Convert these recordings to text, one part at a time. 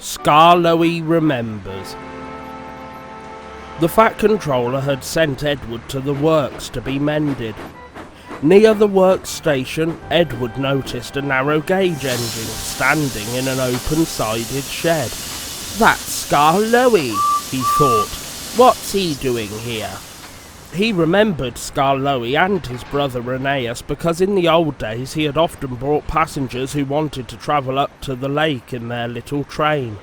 Skarloey remembers. The Fat Controller had sent Edward to the works to be mended. Near the works station, Edward noticed a narrow gauge engine standing in an open-sided shed. "That's Skarloey," he thought. "What's he doing here?" He remembered Skarloey and his brother Reneus because in the old days he had often brought passengers who wanted to travel up to the lake in their little train.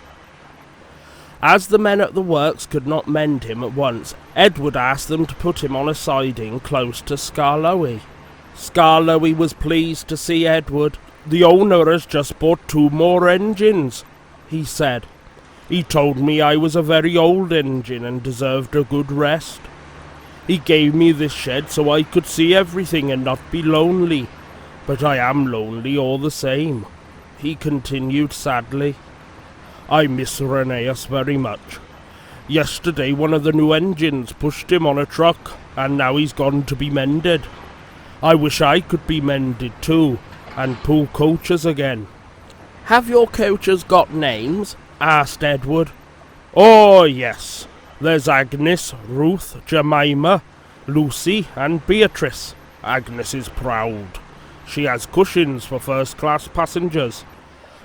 As the men at the works could not mend him at once, Edward asked them to put him on a siding close to Skarloey. Skarloey was pleased to see Edward. "The owner has just bought 2 more engines," he said. "He told me I was a very old engine and deserved a good rest. He gave me this shed so I could see everything and not be lonely. But I am lonely all the same," he continued sadly. "I miss Reneus very much. Yesterday one of the new engines pushed him on a truck, and now he's gone to be mended. I wish I could be mended too, and pull coaches again." "Have your coaches got names?" asked Edward. "Oh, yes. There's Agnes, Ruth, Jemima, Lucy, and Beatrice. Agnes is proud. She has cushions for first-class passengers.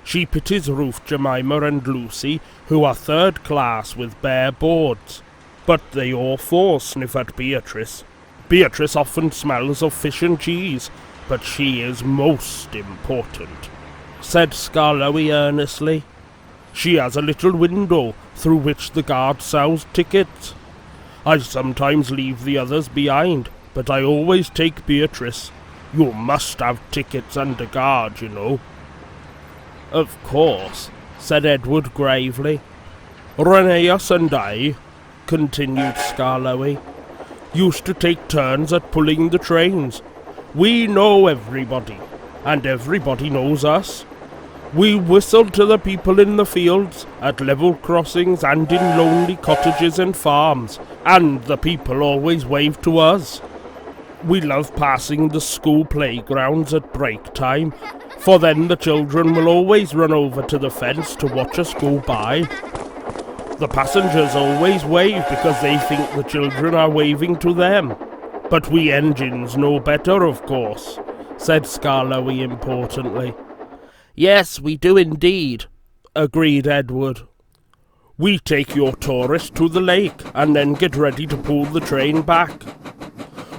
She pities Ruth, Jemima, and Lucy, who are third class with bare boards. But they all 4 sniff at Beatrice. Beatrice often smells of fish and cheese, but she is most important," said Skarloey earnestly. "She has a little window through which the guard sells tickets. I sometimes leave the others behind, but I always take Beatrice. You must have tickets and a guard, you know." "Of course," said Edward gravely. "Reneus and I," continued Skarloey, "used to take turns at pulling the trains. We know everybody, and everybody knows us. We whistled to the people in the fields, at level crossings, and in lonely cottages and farms, and the people always waved to us. We love passing the school playgrounds at break time, for then the children will always run over to the fence to watch us go by. The passengers always wave because they think the children are waving to them. But we engines know better, of course," said Skarloey importantly. "Yes, we do indeed," agreed Edward. "We take your tourists to the lake and then get ready to pull the train back.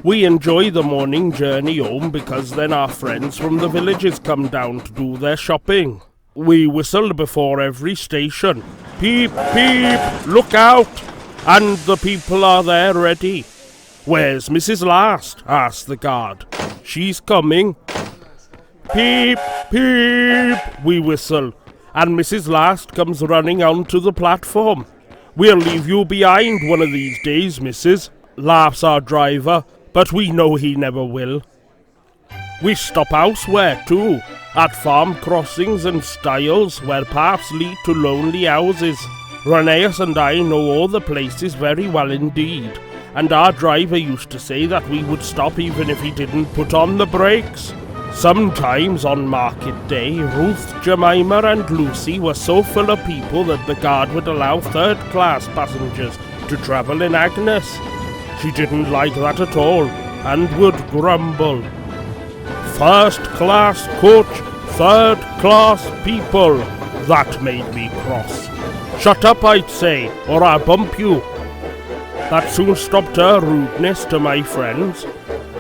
We enjoy the morning journey home because then our friends from the villages come down to do their shopping. We whistle before every station. Peep, peep, look out! And the people are there ready. 'Where's Mrs. Last?' asked the guard. 'She's coming.' Peep, peep, we whistle, and Mrs. Last comes running onto the platform. 'We'll leave you behind one of these days, missus,' laughs our driver, but we know he never will. We stop elsewhere too, at farm crossings and stiles where paths lead to lonely houses. Reneus and I know all the places very well indeed, and our driver used to say that we would stop even if he didn't put on the brakes. Sometimes on market day, Ruth, Jemima and Lucy were so full of people that the guard would allow third-class passengers to travel in Agnes. She didn't like that at all, and would grumble. 'First-class coach, third-class people.' That made me cross. 'Shut up,' I'd say, 'or I'll bump you.' That soon stopped her rudeness to my friends.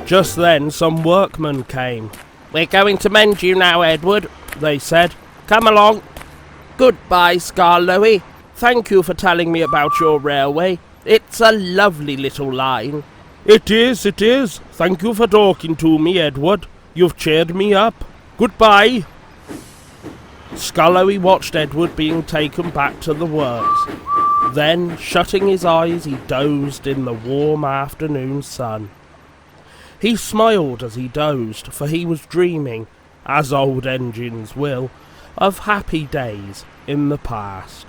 Just then some workmen came. 'We're going to mend you now, Edward,' they said. 'Come along.' 'Goodbye, Skarloey. Thank you for telling me about your railway. It's a lovely little line.' 'It is, it is. Thank you for talking to me, Edward. You've cheered me up. Goodbye.' Skarloey watched Edward being taken back to the works. Then, shutting his eyes, he dozed in the warm afternoon sun. He smiled as he dozed, for he was dreaming, as old engines will, of happy days in the past.